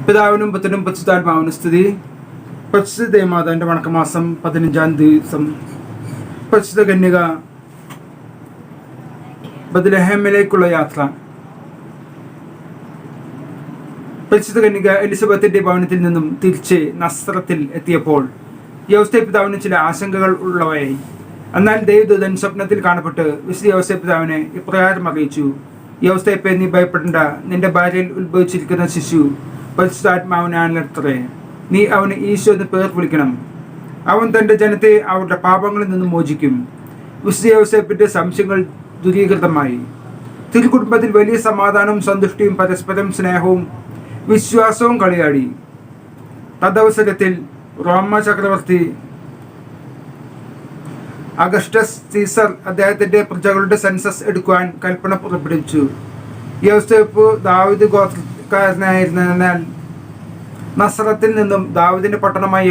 പിതാവിനും പുത്രനും പരിശുദ്ധാത്മാവിനും സ്തുതി. പരിശുദ്ധ ദേവമാതാവിന്റെ വണക്കമാസം 15-ാം ദിവസം പരിശുദ്ധ കന്യക ബത്ലഹേമിലേക്കുള്ള യാത്ര. പരിശുദ്ധ കന്യക എലിസബത്തിന്റെ ഭവനത്തിൽ നിന്നും തിരിച്ച് നസ്രത്തിൽ എത്തിയപ്പോൾ യോസേപ്പ് പിതാവിന് ചില ആശങ്കകൾ ഉള്ളവയായി. എന്നാൽ ദൈവദൂതൻ സ്വപ്നത്തിൽ കാണപ്പെട്ട് വിശുദ്ധ യോസേപ്പ് പിതാവിനെ ഇപ്രകാരം അറിയിച്ചു: യോസേപ്പെ, നീ ഭയപ്പെടേണ്ട. നിന്റെ ഭാര്യയിൽ ഉത്ഭവിച്ചിരിക്കുന്ന ശിശു പരിശുദ്ധാത്മാവിനാണത്രേ. നീ അവന് ഈശോ എന്ന് പേർ വിളിക്കണം. അവൻ തൻ്റെ ജനത്തെ അവരുടെ പാപങ്ങളിൽ നിന്നും മോചിക്കും. വിശുദ്ധ യോസേപ്പിന്റെ സംശയങ്ങൾ ദൂരീകൃതമായി. തിരുക്കുടുംബത്തിൽ വലിയ സമാധാനവും സന്തുഷ്ടിയും പരസ്പരം സ്നേഹവും വിശ്വാസവും കളിയാടി. തദവസരത്തിൽ റോമ ചക്രവർത്തി അഗസ്റ്റസ് സീസർ അദ്ദേഹത്തിന്റെ പ്രജകളുടെ സെൻസസ് എടുക്കുവാൻ കൽപ്പന പുറപ്പെടുവിച്ചു. യോസേപ്പ് ദാവീദ് ഗോത്രക്കാരനായിരുന്നതിനാൽ നസ്രത്തിൽ നിന്നും ദാവീദിന്റെ പട്ടണമായ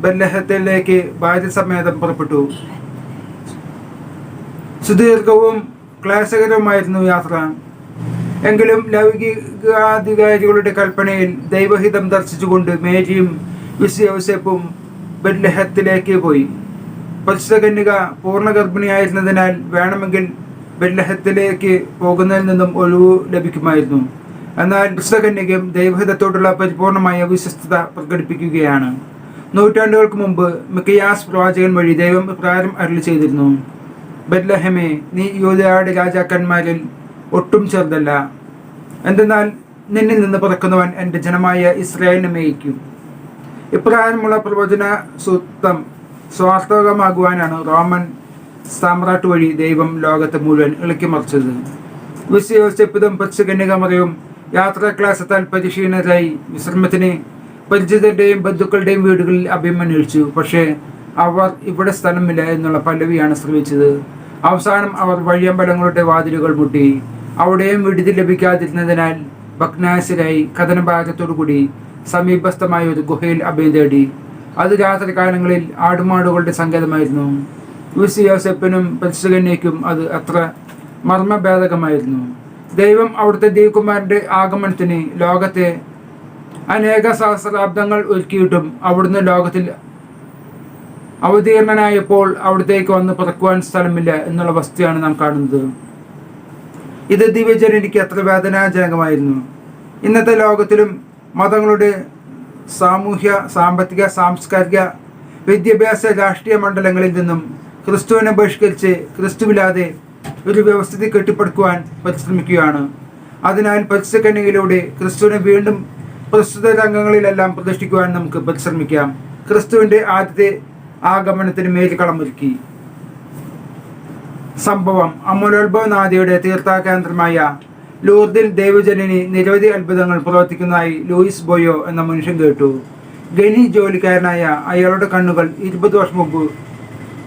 ബത്ലഹേമിലേക്ക് ഭാര്യസമേതം പുറപ്പെട്ടു. സുദീർഘവും ക്ലേശകരവുമായിരുന്നു യാത്ര. എങ്കിലും ലൗകികാധികാരികളുടെ കൽപ്പനയിൽ ദൈവഹിതം ദർശിച്ചുകൊണ്ട് മേരിയും വിശുദ്ധ യോസേപ്പും ബത്ലഹേമിലേക്ക് പോയി. പരിശുദ്ധ കന്യക പൂർണ്ണ ഗർഭിണിയായിരുന്നതിനാൽ വേണമെങ്കിൽ ബത്ലഹേമിലേക്ക് പോകുന്നതിൽ നിന്നും ഒഴിവ് ലഭിക്കുമായിരുന്നു. എന്നാൽ പരിശുദ്ധ കന്യകയും ദൈവഹിതത്തോടുള്ള പരിപൂർണമായ വിശ്വസ്തത പ്രകടിപ്പിക്കുകയാണ്. നൂറ്റാണ്ടുകൾക്ക് മുമ്പ് മിക്കയാസ് പ്രവാചകൻ വഴി ദൈവം ഇപ്രകാരം അരുളി ചെയ്തിരുന്നു: ബത്ലഹേമേ, നീ യൂദയുടെ രാജാക്കന്മാരിൽ ഒട്ടും ചെറുതല്ല. എന്തെന്നാൽ നിന്നിൽ നിന്ന് പിറക്കുന്നവൻ എൻ്റെ ജനമായ ഇസ്രായേലിനെ മേയിക്കും. ഇപ്രകാരമുള്ള പ്രവചന സൂത്രം സ്വാർത്ഥകമാകുവാനാണ് റോമൻ സാമ്രാട്ട് വഴി ദൈവം ലോകത്തെ മുഴുവൻ ഇളക്കിമറിച്ചത്. വിശുദ്ധ യോസേപ്പും പരിശുദ്ധ കന്യകാമറിയവും യാത്രാക്ലാസത്താൽ പരിശീലനരായി വിശ്രമത്തിന് പരിചിതരുടെയും ബന്ധുക്കളുടെയും വീടുകളിൽ അഭിമന്വേഷിച്ചു. പക്ഷേ അവർ ഇവിടെ സ്ഥലമില്ല എന്നുള്ള പല്ലവിയാണ് ശ്രമിച്ചത്. അവസാനം അവർ വഴിയമ്പലങ്ങളുടെ വാതിലുകൾ മുട്ടി. അവിടെയും വിടുതി ലഭിക്കാതിരുന്നതിനാൽ ഭഗ്നാശരായി കഥനഭാരത്തോടുകൂടി സമീപസ്ഥമായ ഒരു ഗുഹയിൽ അഭയം തേടി. അത് രാത്രികാലങ്ങളിൽ ആടുമാടുകളുടെ സങ്കേതമായിരുന്നു. വിശുദ്ധ യോസേപ്പിനും പരിശുദ്ധ കന്യകയ്ക്കും അത് അത്ര മർമ്മഭേദകമായിരുന്നു. ദൈവം അവിടുത്തെ ദൈവകുമാരന്റെ ആഗമനത്തിന് ലോകത്തെ അനേക സഹസ്രാബ്ദങ്ങൾ ഒരുക്കിയിട്ടും അവിടുന്ന് ലോകത്തിൽ അവതീർണനായപ്പോൾ അവിടത്തേക്ക് വന്ന് പിറക്കുവാൻ സ്ഥലമില്ല എന്നുള്ള വസ്തുതയാണ് നാം കാണുന്നത്. ഇത് ദിവ്യജനനിക്ക് അത്ര വേദനാജനകമായിരുന്നു. ഇന്നത്തെ ലോകത്തിലും മതങ്ങളുടെ സാമൂഹ്യ, സാമ്പത്തിക, സാംസ്കാരിക, വിദ്യാഭ്യാസ, രാഷ്ട്രീയ മണ്ഡലങ്ങളിൽ നിന്നും ക്രിസ്തുവിനെ ബഹിഷ്കരിച്ച് ക്രിസ്തുവില്ലാതെ ഒരു വ്യവസ്ഥിതി കെട്ടിപ്പടുക്കുവാൻ പരിശ്രമിക്കുകയാണ്. അതിനാൽ പരിശുദ്ധ കന്യകയിലൂടെ ക്രിസ്തുവിനെ വീണ്ടും പ്രസ്തുത രംഗങ്ങളിലെല്ലാം പ്രതിഷ്ഠിക്കുവാൻ നമുക്ക് പരിശ്രമിക്കാം. ക്രിസ്തുവിന്റെ ആദ്യത്തെ ആഗമനത്തിന് മേൽക്കളമൊരുക്കി. സംഭവം: അമലോത്ഭവനാദിയുടെ തീർത്ഥാടനകേന്ദ്രമായ ലൂർദിൽ ദൈവജനനി നിരവധി അത്ഭുതങ്ങൾ പ്രവർത്തിക്കുന്നതായി ലൂയിസ് ബോയോ എന്ന മനുഷ്യൻ കേട്ടു. ഖനി ജോലിക്കാരനായ അയാളുടെ കണ്ണുകൾ 20 വർഷം മുമ്പ്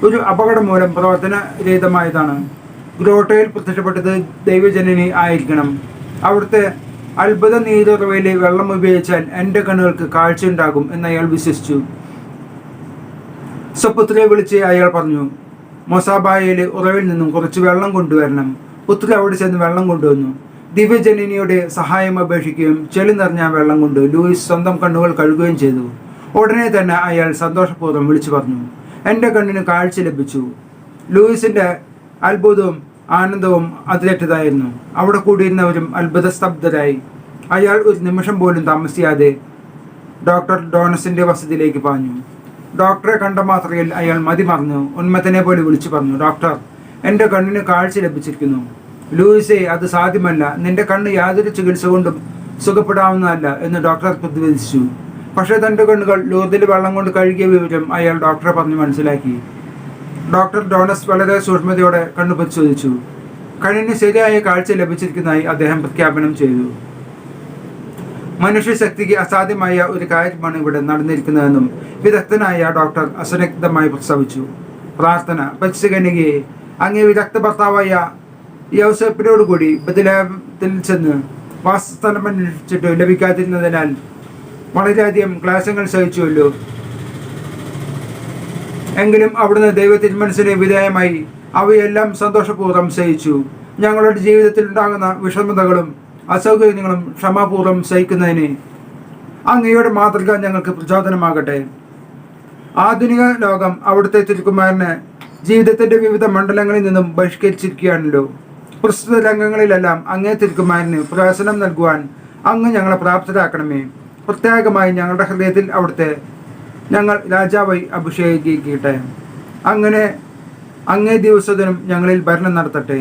ഒരു അപകടം മൂലം പ്രവർത്തനരഹിതമായതാണ്. ഗ്രോട്ടയിൽ പ്രത്യക്ഷപ്പെട്ടത് ദൈവജനനി ആയിരിക്കണം. അവിടുത്തെ അത്ഭുത നീരുറവയിലെ വെള്ളം ഉപയോഗിച്ചാൽ എൻ്റെ കണ്ണുകൾക്ക് കാഴ്ചയുണ്ടാകും എന്ന് അയാൾ വിശ്വസിച്ചു. സ്വപുത്രിയെ വിളിച്ച് അയാൾ പറഞ്ഞു: മൊസാബായയിലെ ഉറവിൽ നിന്നും കുറച്ച് വെള്ളം കൊണ്ടുവരണം. പുത്രി അവിടെ ചെന്ന് വെള്ളം കൊണ്ടുവന്നു. ദിവ്യജനനിയുടെ സഹായം അപേക്ഷിക്കുകയും ചെളി നിറഞ്ഞ വെള്ളം കൊണ്ട് ലൂയിസ് സ്വന്തം കണ്ണുകൾ കഴുകുകയും ചെയ്തു. ഉടനെ തന്നെ അയാൾ സന്തോഷപൂർവ്വം വിളിച്ചു പറഞ്ഞു: എൻ്റെ കണ്ണിന് കാഴ്ച ലഭിച്ചു. ലൂയിസിന്റെ അത്ഭുതവും ആനന്ദവും അതിരറ്റതായിരുന്നു. അവിടെ കൂടിയിരുന്നവരും അത്ഭുത സ്തബ്ധരായി. അയാൾ ഒരു നിമിഷം പോലും താമസിയാതെ ഡോക്ടർ ഡോണസിന്റെ വസതിയിലേക്ക് പാഞ്ഞു. ഡോക്ടറെ കണ്ട മാത്രയിൽ അയാൾ മതിമറന്നു ഉന്മത്തനെ പോലെ വിളിച്ചു പറഞ്ഞു: ഡോക്ടർ, എൻ്റെ കണ്ണിന് കാഴ്ച ലഭിച്ചിരിക്കുന്നു. ലൂയിസെ, അത് സാധ്യമല്ല. നിന്റെ കണ്ണ് യാതൊരു ചികിത്സ കൊണ്ടും സുഖപ്പെടാവുന്നതല്ല എന്ന് ഡോക്ടർ പ്രതിവദിച്ചു. പക്ഷേ തൻ്റെ കണ്ണുകൾ ലൂർദിൽ വെള്ളം കൊണ്ട് കഴുകിയ വിവരം അയാൾ ഡോക്ടറെ പറഞ്ഞ് മനസ്സിലാക്കി. ഡോക്ടർ ഡോണസ് വളരെ സൂക്ഷ്മതയോടെ കണ്ണു പരിശോധിച്ചു. കണ്ണിന് ശരിയായ കാഴ്ച ലഭിച്ചിരിക്കുന്നതായി അദ്ദേഹം പ്രഖ്യാപനം ചെയ്തു. മനുഷ്യശക്തിക്ക് അസാധ്യമായ ഒരു കാര്യമാണ് ഇവിടെ നടന്നിരിക്കുന്നതെന്നും വിദഗ്ധനായ ഡോക്ടർ അസന്നിഗ്ധമായി പ്രസ്താവിച്ചു. പ്രാർത്ഥന: പരിശുദ്ധ കന്യകയെ, അങ്ങേ വിദഗ്ധ ഭർത്താവായ യോസേപ്പിനോടുകൂടി ബത്ലഹേമിൽ ചെന്ന് വാസസ്ഥലം അന്വേഷിച്ചിട്ട് ലഭിക്കാതിരുന്നതിനാൽ വളരെയധികം ക്ലേശങ്ങൾ സഹിച്ചുവല്ലോ. എങ്കിലും അവിടുന്ന് ദൈവ തിരുമനസ്സിന് വിധേയമായി അവയെല്ലാം സന്തോഷപൂർവ്വം സഹിച്ചു. ഞങ്ങളുടെ ജീവിതത്തിൽ ഉണ്ടാകുന്ന വിഷമതകളും അസൗകര്യങ്ങളും ക്ഷമാപൂർവ്വം സഹിക്കുന്നതിന് അങ്ങയുടെ മാതൃക ഞങ്ങൾക്ക് പ്രചോദനമാകട്ടെ. ആധുനിക ലോകം അവിടുത്തെ തിരുക്കുമാരനെ ജീവിതത്തിന്റെ വിവിധ മണ്ഡലങ്ങളിൽ നിന്നും ബഹിഷ്കരിച്ചിരിക്കുകയാണല്ലോ. പ്രസ്തുത രംഗങ്ങളിലെല്ലാം അങ്ങേ തിരുക്കുമാരന് പ്രവേശനം നൽകുവാൻ അങ്ങ് ഞങ്ങളെ പ്രാപ്തരാക്കണമേ. പ്രത്യേകമായി ഞങ്ങളുടെ ഹൃദയത്തിൽ അവിടുത്തെ ഞങ്ങൾ രാജാവായി അഭിഷേകിക്കട്ടെ. അങ്ങനെ അങ്ങേ ദിവസത്തിനും ഞങ്ങളിൽ ഭരണം നടത്തട്ടെ.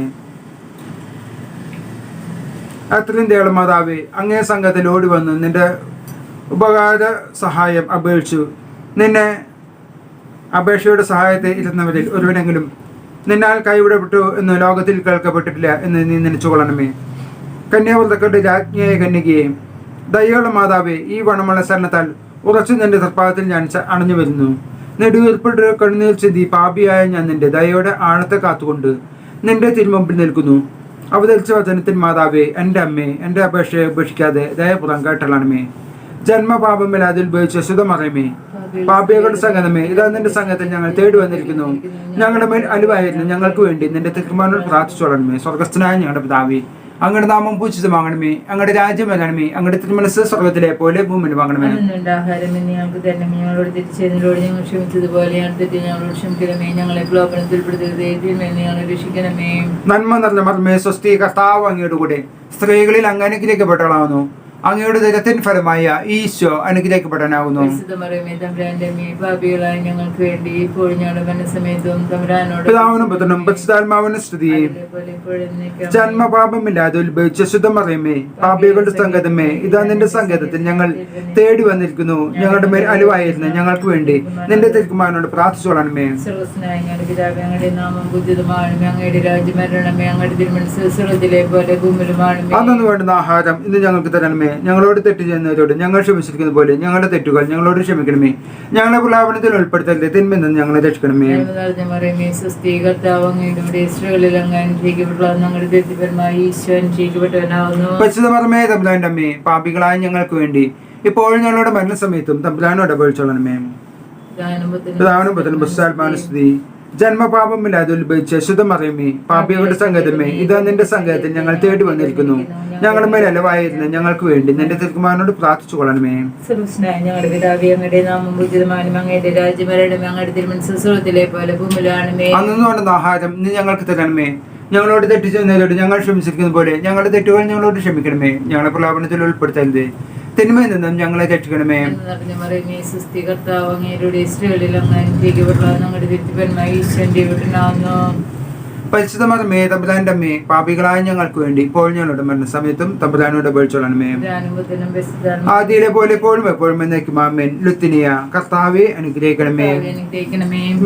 അത്രയും ദയാളു മാതാവേ, അങ്ങേ സംഘത്തിൽ ഓടി വന്ന് നിന്റെ ഉപകാര സഹായം അപേക്ഷിച്ചു. നിന്നെ അപേക്ഷയുടെ സഹായത്തെ ഇരുന്നവരിൽ ഒരുവനെങ്കിലും നിന്നാൽ കൈവിടപ്പെട്ടു എന്ന് ലോകത്തിൽ കേൾക്കപ്പെട്ടിട്ടില്ല എന്ന് നീ നനച്ചുകൊള്ളണമേ. കന്യാവ്രതക്കളുടെ രാജ്ഞിയായ കന്യകയെ, ദയയുള്ള മാതാവേ, ഈ വണമുള്ള ശരണത്താൽ ഉറച്ചു നിന്റെ തൃപ്പാദത്തിൽ ഞാൻ അണഞ്ഞു വരുന്നു. നെടുവീർപ്പിട്ട് കണ്ണുനീർ ചിന്തി പാപിയായ ഞാൻ നിന്റെ ദയയുടെ ആഴത്തെ കാത്തുകൊണ്ട് നിന്റെ തിരുമുമ്പിൽ നിൽക്കുന്നു. അവതരിച്ച വചനത്തിൽ മാതാവേ, എൻ്റെ അമ്മേ, എൻ്റെ അപേക്ഷയെ ഉപേക്ഷിക്കാതെ ദയപുറം കേട്ടളണമേ. ജന്മപാപമിൽ അതിൽ ഉപയോഗിച്ച ശുദ്ധമറിയമേ, പാപികളുടെ സംഗതമേ, ഇതാ നിന്റെ സംഘത്തിൽ ഞങ്ങൾ തേടി വന്നിരിക്കുന്നു. ഞങ്ങളുടെ മേൽ അലിവായിരുന്നു ഞങ്ങൾക്ക് വേണ്ടി നിന്റെ തിരുമാനോട് പ്രാർത്ഥിച്ചോളണമേ. സ്വർഗസ്ഥനായ ഞങ്ങളുടെ പിതാവേ, അങ്ങയുടെ നാമം പൂജിതമാകണമേ. അങ്ങയുടെ രാജ്യം വരണമേ. അങ്ങയുടെ തിരുമനസ് സ്വർഗത്തിലെ പോലെ ഭൂമിയിൽ വാങ്ങണമേ. ആഹാരം ഞങ്ങൾക്ക് തരണമേ. ഞങ്ങളോട് തിരിച്ചതിനോട് ഞങ്ങൾ ക്ഷമിച്ചതുപോലെ ഞങ്ങളോട് ക്ഷമിക്കണമേ. ഞങ്ങളെ പ്രലോഭനത്തിൽപ്പെടുത്തരുതേ, ഞങ്ങളെ രക്ഷിക്കണമേ. നന്മ നിറഞ്ഞ മർമ്മേ, സ്വസ്തി, കർത്താവ് അങ്ങയുടെ കൂടെ സ്ത്രീകളിൽ അങ്ങ് അനുഗ്രഹിക്കപ്പെട്ടവളാവുന്നു. അങ്ങയുടെ ദൈവത്തിൻ ഫലമായ ഈശോ അനുഗ്രഹിക്കപ്പെടാനാവുന്നു. ഞങ്ങൾക്ക് വേണ്ടി ഇപ്പോൾ ഞങ്ങളുടെ മനസ്സമയത്തും തമ്പുരാനോട് പിതാവിനും പുത്രനും പരിശുദ്ധാത്മാവിനും സ്തുതി. ജന്മപാപമില്ലാതെ ഉത്ഭവിച്ച ശുദ്ധമറിയമേ, പാപികളുടെ സംഗതമേ, ഇതാ നിന്റെ സംഗീതത്തിൽ ഞങ്ങൾ തേടി വന്നിരിക്കുന്നു. ഞങ്ങളുടെ മേൽ അലിവായിരുന്നു ഞങ്ങൾക്ക് വേണ്ടി നിന്റെ തിരുക്കുമാരനോട് പ്രാർത്ഥിച്ചോളണമേ. ഞങ്ങളുടെ നാമം പൂജിതമാണമേ. അങ്ങയുടെ രാജ്യം വരണമേ. അങ്ങയുടെ തിരുമനസ്സ് സ്വർഗ്ഗത്തിലെ പോലെ ഭൂമിയിലുമാണമേ. അന്നു വേണ്ടുന്ന ആഹാരം ഇന്ന് ഞങ്ങൾക്ക് തരണമേ. ഞങ്ങളോട് തെറ്റ് ചെയ്യുന്നവരോട് ഞങ്ങൾ ക്ഷമിച്ചിരിക്കുന്ന പോലെ ഞങ്ങളുടെ തെറ്റുകൾ ഞങ്ങളോട് ക്ഷമിക്കണമേ. ഞങ്ങളെ പ്രലാപനത്തിൽ ഉൾപ്പെടുത്തരുത്, തിന്മയിൽ നിന്ന് ഞങ്ങളെ രക്ഷിക്കണമേ. പരിശുദ്ധമറിയമേ, തമ്പുരാന്റെ അമ്മേ, പാപികളായ ഞങ്ങൾക്ക് വേണ്ടി ഇപ്പോഴും ഞങ്ങളുടെ മരണസമയത്തും തമ്പുരാനോട് അപേക്ഷിച്ചോളണമേ. പിതാവിനും പുത്രനും പരിശുദ്ധാത്മാവിനും സ്തുതി. ജന്മപാപമില്ലാതെ ഉത്ഭവിച്ച ശുദ്ധമറിയമേ, പാപികളുടെ സംഗതമേ, ഇതാ നിന്റെ സംഘത്തിൽ ഞങ്ങൾ തേടി വന്നിരിക്കുന്നു. ഞങ്ങളുടെ മേൽ അലവായിരുന്നു ഞങ്ങൾക്ക് വേണ്ടി നിന്റെ തിരുക്കുമാരനോട് പ്രാർത്ഥിച്ചു കൊള്ളണമേ. ഞങ്ങളുടെ പിതാവേ, അങ്ങയുടെ നാമം പൂജിതമാകണമേ. അങ്ങയുടെ രാജ്യം വരണമേ. അങ്ങയുടെ തിരുമനസ്സ് സ്വർഗ്ഗത്തിലെ പോലെ ഭൂമിയിലുമാണമേ. അന്നു വേണ്ടുന്ന ആഹാരം ഇന്ന് ഞങ്ങൾക്ക് തരണമേ. ഞങ്ങളോട് തെറ്റ് ചെയ്യുന്നവരോട് ഞങ്ങൾ ക്ഷമിച്ചിരിക്കുന്ന പോലെ ഞങ്ങളുടെ തെറ്റുകൾ ഞങ്ങളോട് ക്ഷമിക്കണമേ. ഞങ്ങളെ പ്രലോഭനത്തിൽ ഉൾപ്പെടുത്തരുത്, തിന്മയിൽ നിന്നും ഞങ്ങളെ രക്ഷിക്കണമേ. പരിശുദ്ധമറിയമേ, തമ്പുരാന്റെ അമ്മേ, പാപികളായ ഞങ്ങൾക്ക് വേണ്ടി ഇപ്പോൾ ഞങ്ങളുടെ മരണസമയത്തും തമ്പുരാനോട് അപേക്ഷിച്ചോളണമേ. ആദിയിലെ പോലെ എപ്പോഴും എപ്പോഴും എന്നേക്കും ആമേൻ. ലുത്തിനിയ, കർത്താവെ അനുഗ്രഹിക്കണമേ.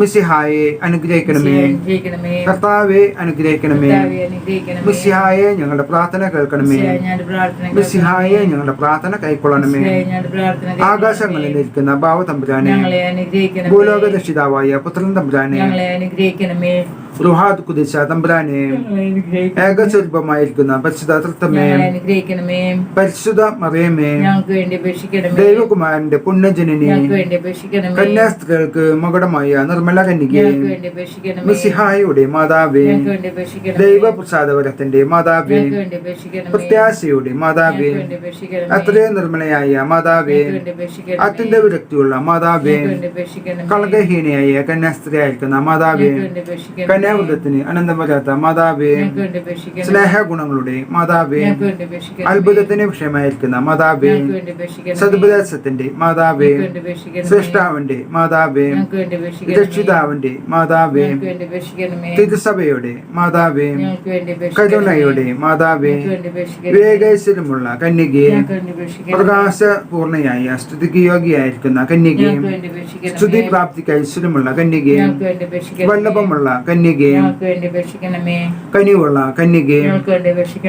മിശിഹായെ അനുഗ്രഹിക്കണമേ. കർത്താവെ അനുഗ്രഹിക്കണമേ. മിശിഹായെ ഞങ്ങളുടെ പ്രാർത്ഥന കേൾക്കണമേ. മിശിഹായെ ഞങ്ങളുടെ പ്രാർത്ഥന കൈക്കൊള്ളണമേ. ആകാശങ്ങളിൽ ഇരിക്കുന്ന ഭാവ തമ്പുരാനെ, ഭൂലോക രക്ഷിതാവായ പുത്രൻ തമ്പുരാനെ, റുഹാദ് കുദിശ തമ്പുരാനെ, ഏകസ്വരൂപമായിരിക്കുന്ന പരിശുദ്ധ തൃത്വമേ, പരിശുദ്ധ മറിയമേ, ദൈവകുമാരന്റെ പുണ്യജനനി, കന്യാസ്ത്രീകൾക്ക് മകുടമായ നിർമ്മല കന്യകേ, മിശിഹായുടെ മാതാവേ, ദൈവപ്രസാദവരത്തിന്റെ മാതാവേ, പ്രത്യാശയുടെ മാതാവേ, അത്രയും നിർമ്മലയായ മാതാവേ, അത്യന്ത വിരക്തിയുള്ള മാതാവേ, കളങ്കഹീനയായ കന്യാസ്ത്രീ ആയിരിക്കുന്ന മാതാവേ, കന്യാവൃതത്തിന് അനന്തം വരാത്ത മാതാവേ, സ്നേഹഗുണങ്ങളുടെ മാതാവേ, അത്ഭുതത്തിന് വിഷയമായിരിക്കുന്ന മാതാവേ, സതുപദേശത്തിന്റെ മാതാവേ, ശ്രേഷ്ഠാവിന്റെ മാതാവേ, രക്ഷിതാവിന്റെ മാതാവേ, തിരുസഭയുടെ മാതാവേ, കരുണയുടെ മാതാവേ, വിവേകൈശ്വര്യമുള്ള കന്യകയെ, പ്രകാശപൂർണയായ സ്തുതിക്ക് യോഗ്യയായിരിക്കുന്ന കന്യകയെ, സ്തുതി പ്രാപ്തിക്ക് ഐശ്വര്യമുള്ള കന്യകയെ, വല്ലഭമുള്ള കന്യകയെ, കനിവുള്ള കന്യകയെ,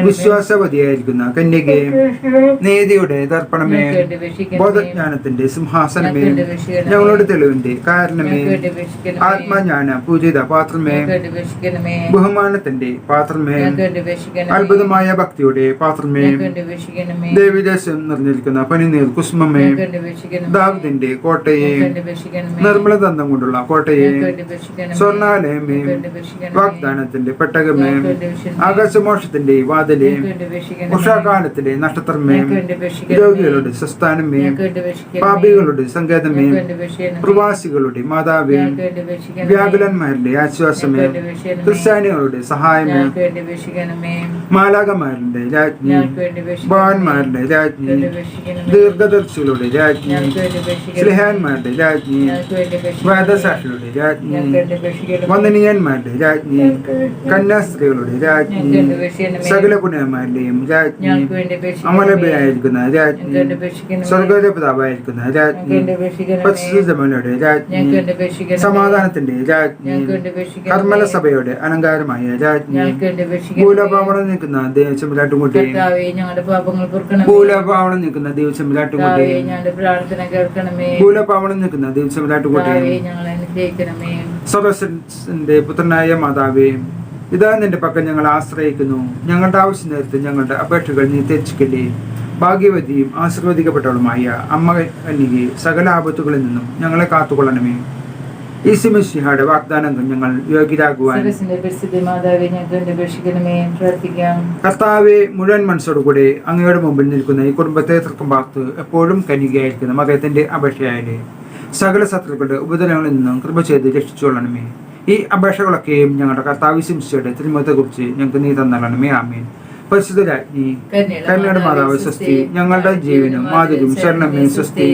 വിശ്വാസവതിയായിരിക്കുന്ന കന്യകയെ, നീതിയുടെ ദർപ്പണമേ, ബോധജ്ഞാനത്തിന്റെ സിംഹാസനമേ, ഞങ്ങളോട് തെളിവിന്റെ കാരണമേ, ആത്മജ്ഞാന പൂജിത പാത്രമേ, ബഹുമാനത്തിന്റെ പാത്രമേ, അത്ഭുതമായ ഭക്തിയുടെ പാത്രമേ, ദേവിദേശം നിറഞ്ഞിരിക്കുന്ന പനിനീർ കുസുമമേ, ദാവീദിന്റെ കോട്ടയെ, നിർമ്മല ദന്തം കൊണ്ടുള്ള കോട്ടയെ, സ്വർണാലയമേ, വാഗ്ദാനത്തിന്റെ പെട്ടകമേ, ആകാശമോക്ഷത്തിന്റെ വാതിലേ, ഉഷാകാലത്തിലെ നക്ഷത്രമേ, രോഗികളുടെ സംസ്ഥാനമേ, പാപികളുടെ സങ്കേതമേ, പ്രവാസികളുടെ മാതാവേ, വ്യാകുലന്മാരുടെ ആശ്വാസമേ, ക്രിസ്ത്യാനികളുടെ സഹായമേ, മാലാകമാരുടെ രാജ്ഞി, ഭവാന്മാരുടെ രാജ്ഞി, ദീർഘദർശികളുടെ രാജ്ഞി, സ്ലിഹാന്മാരുടെ രാജ്ഞി, വേദസാക്ഷികളുടെ രാജ്ഞി, വന്ദനീയന്മാരുടെ രാജ്ഞി, കന്യാസ്ത്രീകളുടെ രാജ്ഞി, സകല പുണ്യന്മാരുടെയും രാജ്ഞി, അമലഭയായിരിക്കുന്ന രാജ്ഞി, സ്വർഗപിതാവായിരിക്കുന്ന രാജ്ഞി, പരിശുദ്ധമയുടെ രാജ്ഞി, സമാധാനത്തിന്റെ രാജ്ഞി, കർമ്മല സഭയുടെ അലങ്കാരമായ രാജ്ഞി, ഭൂലഭാവണം നിൽക്കുന്ന ദേവസമിലാട്ടുകുട്ടി, ഭൂലഭാവണം നിൽക്കുന്ന ദേവസമിലാട്ടുകുട്ടി, ഭൂലഭാവണം നിൽക്കുന്ന ദേവസമിലാട്ടുകുട്ടി, സർവ്വന്റെ പുത്രനായ മാതാവേ, ഇതാ നിന്റെ പക്കൽ ഞങ്ങൾ ആശ്രയിക്കുന്നു. ഞങ്ങളുടെ ആവശ്യ നേരത്ത് ഞങ്ങളുടെ അപേക്ഷകൾ നീ തെച്ചിക്കല്ലേ. ഭാഗ്യവതിയും ആശീർവദിക്കപ്പെട്ടവളുമായ അമ്മ കന്യകെ, സകല ആപത്തുകളിൽ നിന്നും ഞങ്ങളെ കാത്തുകൊള്ളണമേ. ഈശോമിശിഹായുടെ വാഗ്ദാനങ്ങൾ ഞങ്ങൾ യോഗ്യരാകുവാൻ കർത്താവെ, മുഴുവൻ മനസ്സോടുകൂടെ അങ്ങയുടെ മുമ്പിൽ നിൽക്കുന്ന ഈ കുടുംബത്തെ തൃക്കം പാർത്ത് എപ്പോഴും കന്യകയായിരിക്കുന്ന മതത്തിന്റെ അപേക്ഷയായാലേ സകല ശത്രുക്കളുടെ ഉപദ്രവങ്ങളിൽ നിന്നും കൃപ ചെയ്ത് രക്ഷിച്ചുകൊള്ളണമേ. ഈ അപേക്ഷകളൊക്കെയും ഞങ്ങളുടെ കർത്താവ് ശിംശയുടെ തിരുമുഖത്തെക്കുറിച്ച് ഞങ്ങൾക്ക് നീ തന്നണമേ. ആമേൻ. പരിശുദ്ധ രാജ്ഞി, കന്യയുടെ മാതാവ് സ്വസ്തി. ഞങ്ങളുടെ ജീവനും മാതൃകയും ശരണമേ സ്വസ്തി.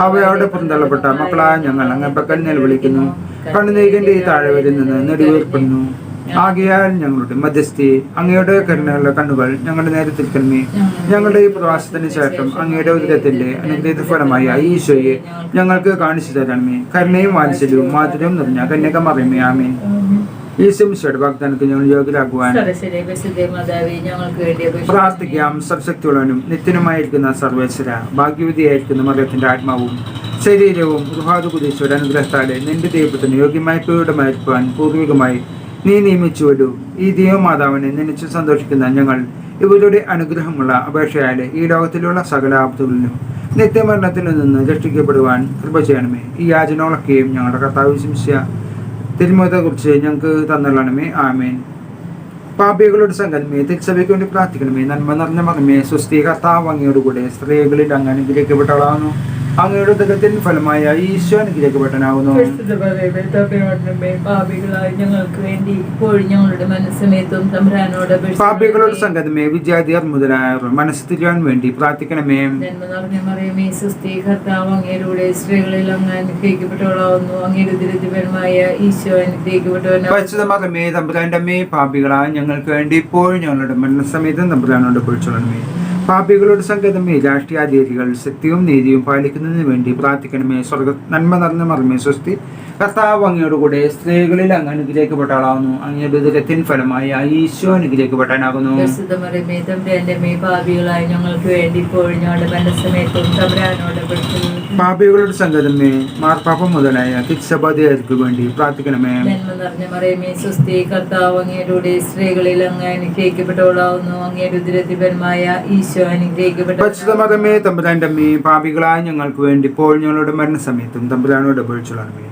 ഹവ്വയോടെ പുറന്തള്ളപ്പെട്ട മക്കളായ ഞങ്ങൾ അങ്ങേ പക്കൽ നിലവിളിക്കുന്നു. കണ്ണുനീരിന്റെ ഈ താഴ്വരയിൽ നിന്ന് നെടുവീർപ്പെടുന്നു. ആകയാൽ ഞങ്ങളുടെ മധ്യസ്ഥി, അങ്ങയുടെ കരുണയുള്ള കണ്ണുകൾ ഞങ്ങളുടെ നേരെ തിരിക്കണമേ. ഞങ്ങളുടെ ഈ പ്രവാസത്തിന് ശേഷം അങ്ങയുടെ ഉദരത്തിന്റെ അനുഗ്രഹ ഫലമായ ഈശോയെ ഞങ്ങൾക്ക് കാണിച്ചു തരണമേ. കരുണയും വാത്സല്യവും മാധുര്യവും നിറഞ്ഞ കന്യകമറിയമേ. ആമേൻ. ഈശോയുടെ വാഗ്ദാനത്തിൽ ഞങ്ങൾ യോഗ്യരാകുവാൻ പ്രാർത്ഥിക്കാം. സർവശക്തിയുള്ളവനും നിത്യനുമായിരിക്കുന്ന സർവേശ്വര, ഭാഗ്യവതിയായിരിക്കുന്ന മറിയത്തിന്റെ ആത്മാവും ശരീരവും ഗൃഹാതുകുദീശയുടെ അനുഗ്രഹത്താലെ നിന്റെ ദൈവത്തിന് യോഗ്യമായി പീഠമായിരിക്കാൻ പൂർവികമായി നീ നിയമിച്ചുവല്ലോ. ഈ ദൈവമാതാവിനെ നനച്ചു സന്തോഷിക്കുന്ന ഞങ്ങൾ ഇവരുടെ അനുഗ്രഹമുള്ള അപേക്ഷയാലെ ഈ ലോകത്തിലുള്ള സകല ആപത്തുകളിലും നിത്യമരണത്തിൽ നിന്ന് രക്ഷിക്കപ്പെടുവാൻ കൃപ ചെയ്യണമേ. ഈ യാചനകളൊക്കെയും ഞങ്ങളുടെ കർത്താവ് ശിംശ തിരുമുഖത്തെക്കുറിച്ച് ഞങ്ങൾക്ക് തന്നള്ളണമേ. ആമേൻ. പാപികളുടെ സംഘമേ, തിരുസഭയ്ക്ക് വേണ്ടി പ്രാർത്ഥിക്കണമേ. നന്മ നിറഞ്ഞ മകമേ സ്വസ്തി. കർത്താവ് അങ്ങയോടുകൂടെ സ്ത്രീകളിൽ അങ്ങ് അനുഗ്രഹിക്കപ്പെട്ടവളാകുന്നു. അങ്ങയുടെ ഉദരത്തിൻ ഫലമായ ഈശോ അനുഗ്രഹിക്കപ്പെട്ടവനാകുന്നു. പാപികളുടെ സംഘമേ, വിജാതിയർ മുതലായവർ മനസ്സ് തിരിയാൻ വേണ്ടി പ്രാർത്ഥിക്കണമേ. പരിശുദ്ധമേ, തമ്പുരാന്റെ അമ്മേ, പാപികളായ ഞങ്ങൾക്ക് വേണ്ടി ഇപ്പോഴും ഞങ്ങളുടെ മരണസമയത്തും തമ്പുരാനോട് പൊഴിച്ചോളണമേ. പാപികളുടെ സംഗതമേ, രാഷ്ട്രീയാധികാരികൾ സത്യവും നീതിയും പാലിക്കുന്നതിന് വേണ്ടി പ്രാർത്ഥിക്കണമേ. സ്വർഗ നന്മ നിറഞ്ഞ മറിയമേ സ്വസ്തി. കർത്താവ് അങ്ങയോടുകൂടെ സ്ത്രീകളിൽ അങ്ങ് അനുഗ്രഹിക്കപ്പെട്ടാളാകുന്നു. അങ്ങയുടെ ഉദരത്തിൻ ഫലമായ ഈശോ അനുഗ്രഹിക്കപ്പെട്ടാനാകുന്നു. പാപികളുടെ സംഗതമേ, മാർപ്പാപ്പ മുതലായ തിരുസഭാധികാരിക്ക് വേണ്ടി പ്രാർത്ഥിക്കണമേ. പരിശുദ്ധമേ, തമ്പുരാന്റെ അമ്മേ, പാപികളായ ഞങ്ങൾക്ക് വേണ്ടി ഇപ്പോൾ ഞങ്ങളുടെ മരണസമയത്തും തമ്പുരാനോട് അപേക്ഷിച്ചുകൊള്ളണമേ.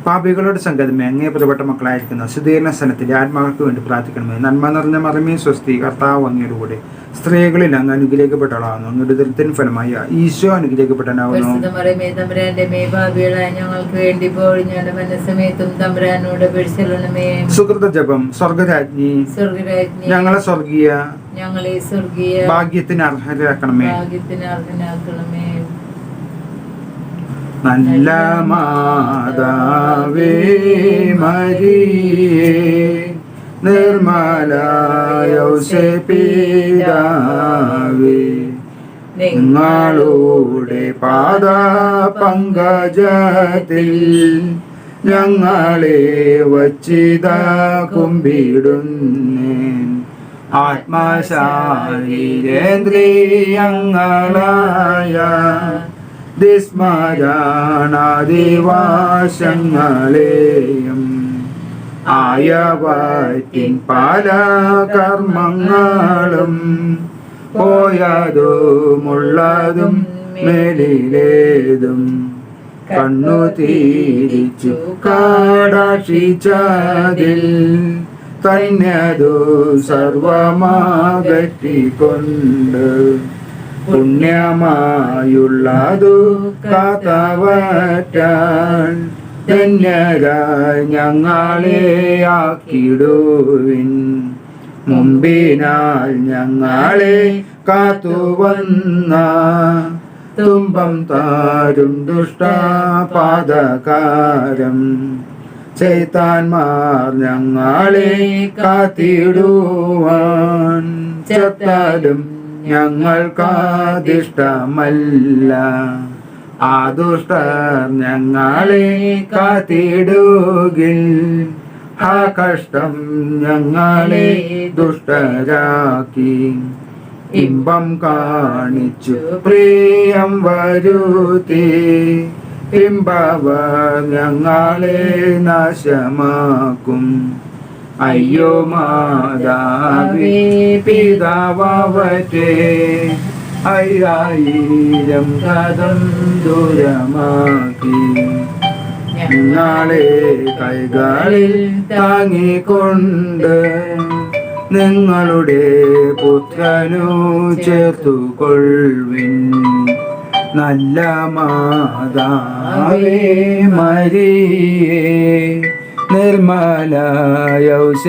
പാപികളുടെ സംഗതമേ, അങ്ങേ പ്രിയപ്പെട്ട മക്കളായിരിക്കുന്ന ശുദ്ധീകരണ സ്ഥലത്തിന്റെ ആത്മാക്കൾക്ക് വേണ്ടി പ്രാർത്ഥിക്കണമേ. നന്മ നിറഞ്ഞ മറിയമേ സ്വസ്തി. കർത്താവ് അങ്ങയുടെ കൂടെ സ്ത്രീകളിൽ അങ്ങ് അനുഗ്രഹിക്കപ്പെട്ടവളാകുന്നു. അങ്ങയുടെ ഉദരത്തിൻ ഫലമായ ഈശോ അനുഗ്രഹിക്കപ്പെട്ടവനാകുന്നു. സുകൃത ജപം. സ്വർഗരാജ്ഞി, ഞങ്ങളെ സ്വർഗീയ ഭാഗ്യത്തിന് അർഹരാക്കണമേ. നല്ല മാതാവേ മരിയേ, നിർമ്മല യൗസേപിതാവേ, നിങ്ങളുടെ പാദ പങ്കജത്തിൽ ഞങ്ങളെ വച്ചിതാ കുമ്പിടുന്നേൻ. ആത്മശാരീരേന്ദ്രിയങ്ങളായ ദിസ്മരണാദിവാശങ്ങളെയും ആയവറ്റിൻ പല കർമ്മങ്ങളും പോയതുമുള്ളതും മേലിലേതും കണ്ണു തിരിച്ചു കാടാക്ഷിച്ചതിൽ തന്നതു സർവമാകറ്റിക്കൊണ്ട് പുണ്യമായുള്ളതു കാത്തവറ്റാൻ ധന്യരായി ഞങ്ങളെ ആക്കിടുവിൻ. മുമ്പിനാൽ ഞങ്ങളെ കാത്തുവന്ന തുമ്പം താരും ദുഷ്ടപാതകാരം ചെയ്താന്മാർ ഞങ്ങളെ കാത്തിടുവാൻ ചത്താലും ഞങ്ങൾക്കതിഷ്ടമല്ല. ആ ദുഷ്ടർ ഞങ്ങളെ കാത്തിടുകിൽ ആ കഷ്ടം ഞങ്ങളെ ദുഷ്ടരാക്കി. ഇമ്പം കാണിച്ചു പ്രിയം വരുത്തി പിമ്പവർ ഞങ്ങളെ നാശമാക്കും. അയ്യോ മാതാവേ പിതാവറ്റേ അയ്യായിരം കഥം ദൂരമാക്കി. ഞങ്ങളെ കൈകളിൽ താങ്ങിക്കൊണ്ട് നിങ്ങളുടെ പുത്രനു ചേർത്തുകൊള്ളുവിൻ. നല്ല മാതാവേ മരിയേ നിർമ്മല യൗസേപിതാവേ